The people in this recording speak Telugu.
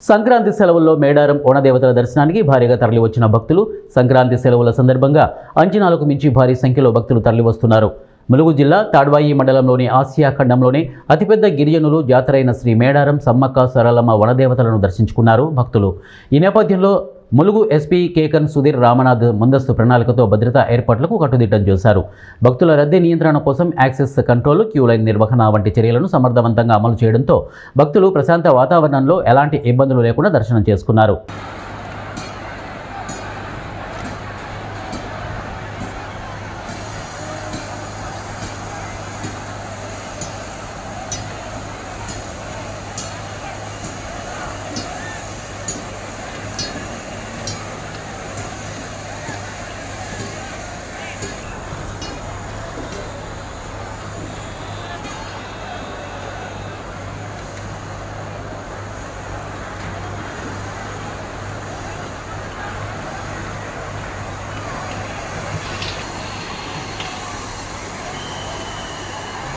సంక్రాంతి సెలవుల్లో మేడారం ఓణదేవతల దర్శనానికి భారీగా తరలివచ్చిన భక్తులు సంక్రాంతి సెలవుల సందర్భంగా అంచనాలకు మించి భారీ సంఖ్యలో భక్తులు తరలివస్తున్నారు. ములుగు జిల్లా తాడ్వాయి మండలంలోని ఆసియా ఖండంలోని అతిపెద్ద గిరిజనులు జాతరైన శ్రీ మేడారం సమ్మక్క సరళమ్మ వనదేవతలను దర్శించుకున్నారు భక్తులు. ఈ నేపథ్యంలో ములుగు ఎస్పీ కేకన్ సుధీర్ రామనాథ్ ముందస్తు ప్రణాళికతో భద్రతా ఏర్పాట్లకు కట్టుదిట్టం చేశారు. భక్తుల రద్దీ నియంత్రణ కోసం యాక్సెస్ కంట్రోల్, క్యూ లైన్ నిర్వహణ వంటి చర్యలను సమర్థవంతంగా అమలు చేయడంతో భక్తులు ప్రశాంత వాతావరణంలో ఎలాంటి ఇబ్బందులు లేకుండా దర్శనం చేసుకున్నారు.